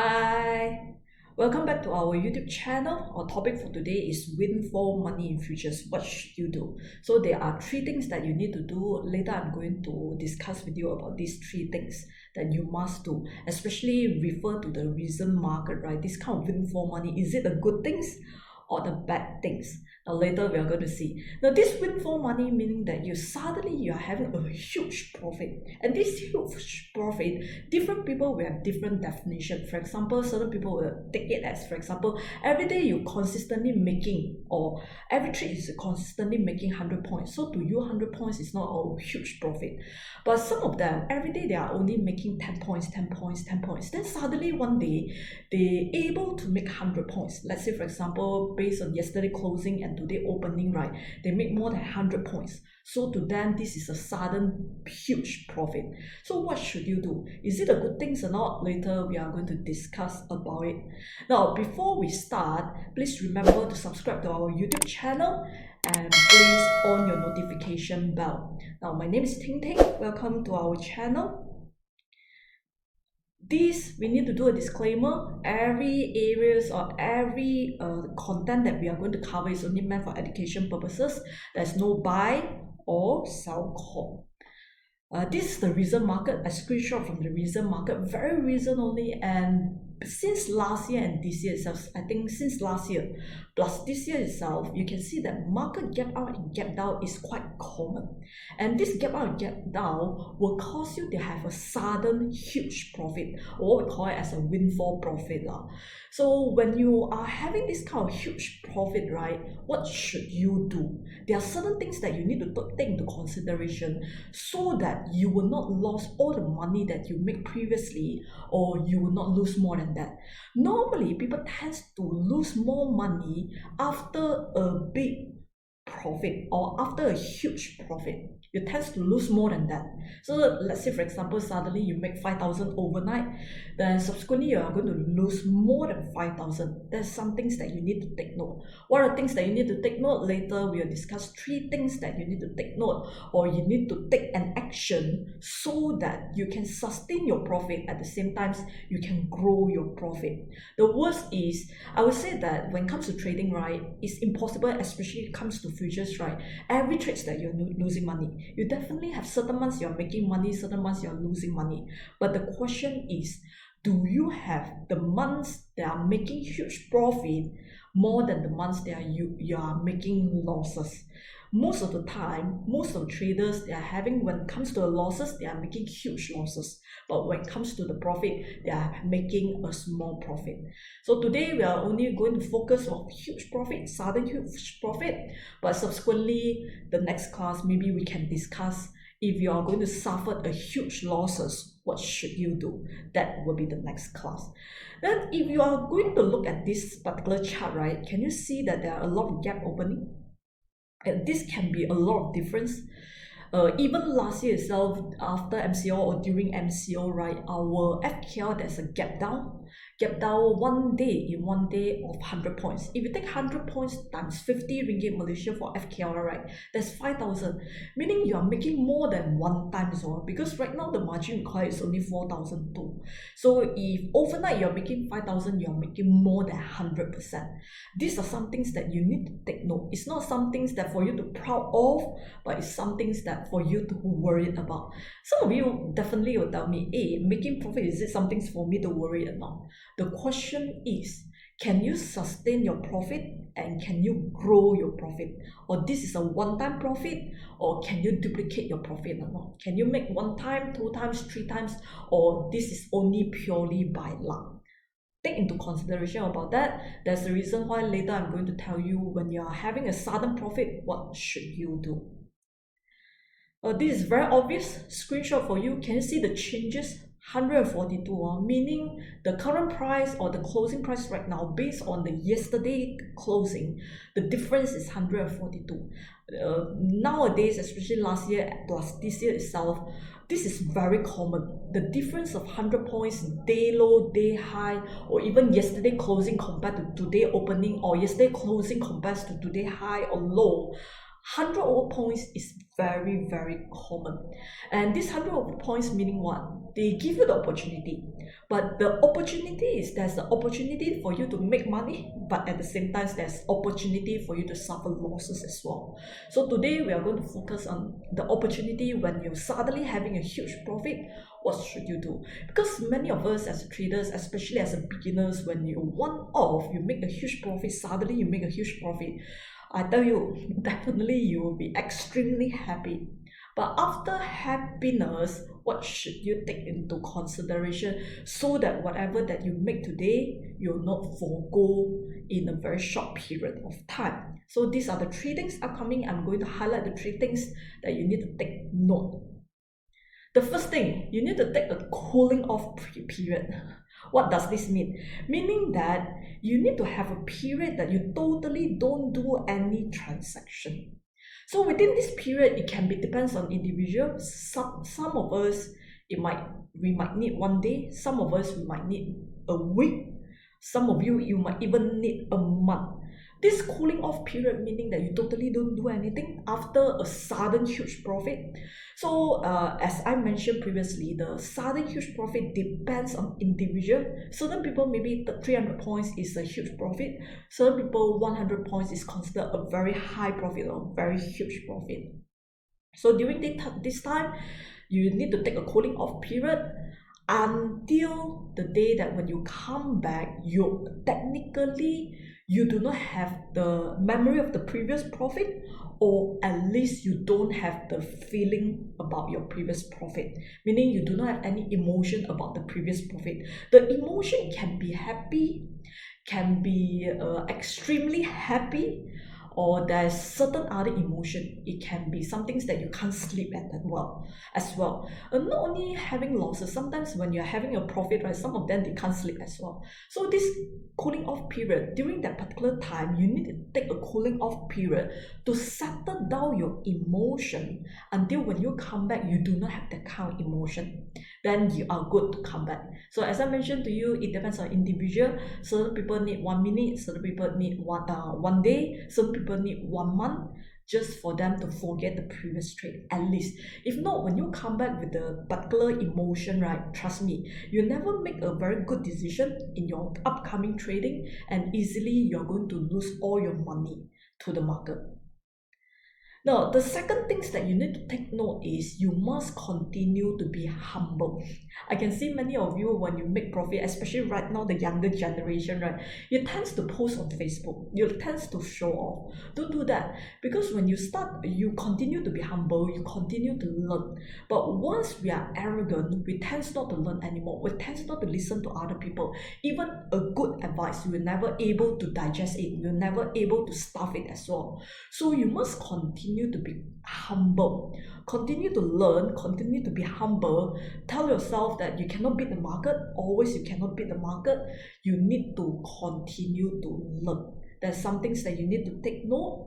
Hi, welcome back to our YouTube channel. Our topic for today is windfall money in futures. What should you do? So there are three things that you need to do. Later I'm going to discuss with you about these three things that you must do, especially refer to the recent market, right? This kind of windfall money, is it the good things or the bad things? Now later we are going to see. Now this windfall money meaning that you are having a huge profit, and this huge profit, different people will have different definition. For example, certain people will take it as, for example, every day you consistently making, or every trade is consistently making 100 points. So to you 100 points is not a huge profit. But some of them, every day they are only making 10 points, 10 points, 10 points. Then suddenly one day they able to make 100 points. Let's say for example, based on yesterday closing and today opening, right, they make more than 100 points. So to them, this is a sudden huge profit. So what should you do? Is it a good thing or not? Later we are going to discuss about it. Now before we start, please remember to subscribe to our YouTube channel and please on your notification bell. Now my name is Ting Ting. Welcome to our channel. This, we need to do a disclaimer. Every areas or every content that we are going to cover is only meant for education purposes. There's no buy or sell call. This is the recent market, a screenshot from the recent market, very recent only, and since last year and this year itself, I think since last year plus this year itself, you can see that market gap out and gap down is quite common. And this gap out and gap down will cause you to have a sudden huge profit, or what we call it as a windfall profit. So when you are having this kind of huge profit, right, what should you do? There are certain things that you need to take into consideration so that you will not lose all the money that you make previously, or you will not lose more than that. Normally, people tend to lose more money after a big profit or after a huge profit. You tend to lose more than that. So let's say for example, suddenly you make 5,000 overnight, then subsequently you are going to lose more than 5,000. There's some things that you need to take note. What are things that you need to take note? Later we will discuss three things that you need to take note, or you need to take an action so that you can sustain your profit at the same time you can grow your profit. The worst is, I would say that when it comes to trading, right, it's impossible, especially when it comes to futures, right? Every trade that you're losing money. You definitely have certain months you're making money, certain months you're losing money. But the question is, do you have the months that are making huge profit more than the months that you are making losses? Most of the time, most of the traders, they are having, when it comes to the losses, they are making huge losses. But when it comes to the profit, they are making a small profit. So today we are only going to focus on huge profit, sudden huge profit. But subsequently, the next class, maybe we can discuss if you are going to suffer a huge losses, what should you do? That will be the next class. Then if you are going to look at this particular chart, right, can you see that there are a lot of gap opening? And this can be a lot of difference. Even last year itself, after MCO or during MCO, right, our FKL, there's a gap down one day in one day of 100 points. If you take 100 points times 50 ringgit Malaysia for FKL, right, that's 5,000, meaning you are making more than one time as well, because right now the margin required is only 4,002. So if overnight you're making 5,000, you're making more than 100%. These are some things that you need to take note. It's not some things that for you to proud of, but it's some things that for you to worry about. Some of you definitely will tell me, hey, making profit, is it something for me to worry about? The question is, can you sustain your profit and can you grow your profit? Or this is a one-time profit, or can you duplicate your profit or not? Can you make one time, two times, three times, or this is only purely by luck? Take into consideration about that. That's the reason why later I'm going to tell you, when you are having a sudden profit, what should you do? This is very obvious screenshot for you. Can you see the changes? 142, meaning the current price or the closing price right now based on the yesterday closing, the difference is 142. Nowadays, especially last year plus this year itself, this is very common. The difference of 100 points, day low, day high, or even yesterday closing compared to today opening, or yesterday closing compared to today high or low, 100 over points is very, very common. And this 100 over points meaning what? They give you the opportunity. But the opportunity is there's the opportunity for you to make money, but at the same time, there's opportunity for you to suffer losses as well. So today we are going to focus on the opportunity when you're suddenly having a huge profit. What should you do? Because many of us as traders, especially as beginners, when you one off, you make a huge profit, suddenly you make a huge profit. I tell you, definitely you will be extremely happy. But after happiness, what should you take into consideration so that whatever that you make today, you'll not forego in a very short period of time? So these are the three things upcoming. I'm going to highlight the three things that you need to take note. The first thing, you need to take a cooling off period. What does this mean? Meaning that you need to have a period that you totally don't do any transaction. So within this period, it can be depends on individual. Some of us, we might need 1 day. Some of us, we might need a week. Some of you might even need a month. This cooling off period meaning that you totally don't do anything after a sudden huge profit. So as I mentioned previously, the sudden huge profit depends on individual. Certain people, maybe 300 points is a huge profit. Certain people, 100 points is considered a very high profit or very huge profit. So during this time, you need to take a cooling off period until the day that when you come back, you do not have the memory of the previous profit, or at least you don't have the feeling about your previous profit, meaning you do not have any emotion about the previous profit. The emotion can be happy, can be extremely happy, or there's certain other emotion. It can be some things that you can't sleep at as well. Not only having losses, sometimes when you're having a profit, right, some of them they can't sleep as well. So this cooling off period, during that particular time, you need to take a cooling off period to settle down your emotion until when you come back, you do not have that kind of emotion. Then you are good to come back. So as I mentioned to you, it depends on individual. Certain people need 1 minute, certain people need 1 day, some people need 1 month just for them to forget the previous trade at least. If not, when you come back with the particular emotion, right, trust me, you never make a very good decision in your upcoming trading, and easily you're going to lose all your money to the market. Now, the second things that you need to take note is you must continue to be humble. I can see many of you when you make profit, especially right now, the younger generation, right? You tend to post on Facebook. You tend to show off. Don't do that, because when you start, you continue to be humble, you continue to learn. But once we are arrogant, we tend not to learn anymore. We tend not to listen to other people. Even a good advice, you will never able to digest it. You're never able to stuff it as well. So you must continue to be humble, continue to learn, continue to be humble. Tell yourself that you cannot beat the market. Always you cannot beat the market. You need to continue to learn. There's some things that you need to take note.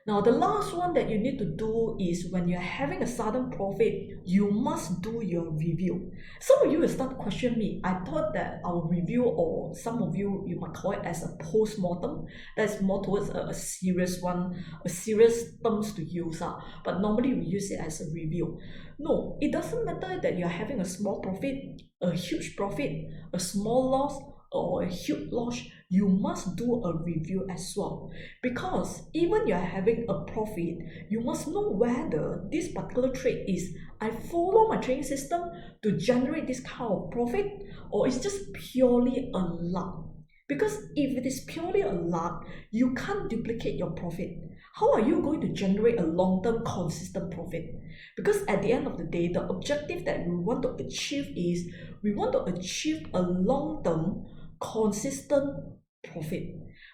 Now, the last one that you need to do is when you're having a sudden profit, you must do your review. Some of you will start to question me. I thought that our review, or some of you, you might call it as a post-mortem. That's more towards a serious one, a serious terms to use. But normally we use it as a review. No, it doesn't matter that you're having a small profit, a huge profit, a small loss, or a huge loss. You must do a review as well, because even you're having a profit, you must know whether this particular trade is I follow my trading system to generate this kind of profit, or it's just purely a luck. Because if it is purely a luck, you can't duplicate your profit. How are you going to generate a long-term consistent profit? Because at the end of the day, the objective that we want to achieve is we want to achieve a long-term consistent profit.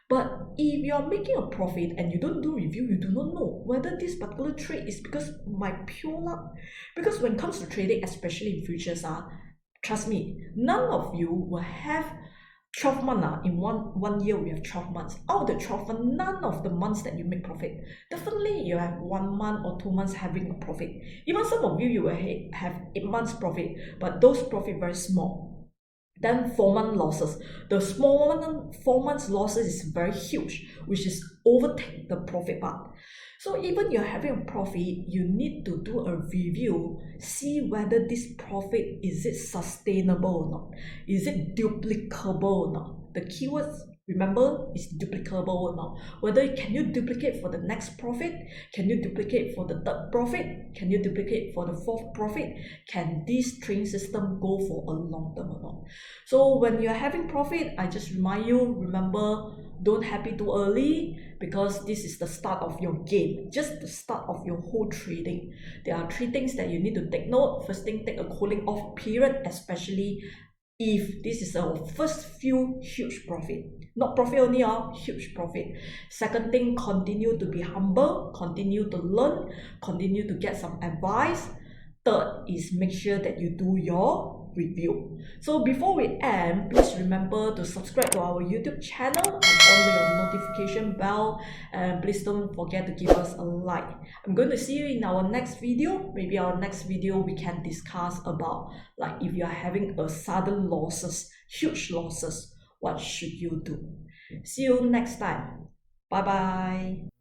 But if you are making a profit and you don't do review, you do not know whether this particular trade is because my pure luck. Because when it comes to trading, especially in futures, trust me, none of you will have 12 months. In one year we have 12 months. Out of the 12 months, none of the months that you make profit. Definitely you have 1 month or 2 months having a profit. Even some of you will have 8 months profit, but those profit very small. Then 4 month losses. The small 4 months losses is very huge, which is overtake the profit part. So even you're having a profit, you need to do a review, see whether this profit is it sustainable or not, is it duplicable or not. The keywords, remember, is duplicable or not. Whether can you duplicate for the next profit, can you duplicate for the third profit, can you duplicate for the fourth profit, can this trading system go for a long term or not. So when you're having profit, I just remind you, remember, don't happy too early, because this is the start of your game, just the start of your whole trading. There are 3 things that you need to take note. First thing, take a cooling off period, especially if this is our first few huge profit. Not profit only, huge profit. Second thing, continue to be humble, continue to learn, continue to get some advice. Third is make sure that you do your review. So before we end, please remember to subscribe to our YouTube channel and on your notification bell, and please don't forget to give us a like. I'm going to see you in our next video. Maybe our next video we can discuss about, like, if you are having a sudden losses, huge losses, what should you do? See you next time. Bye bye.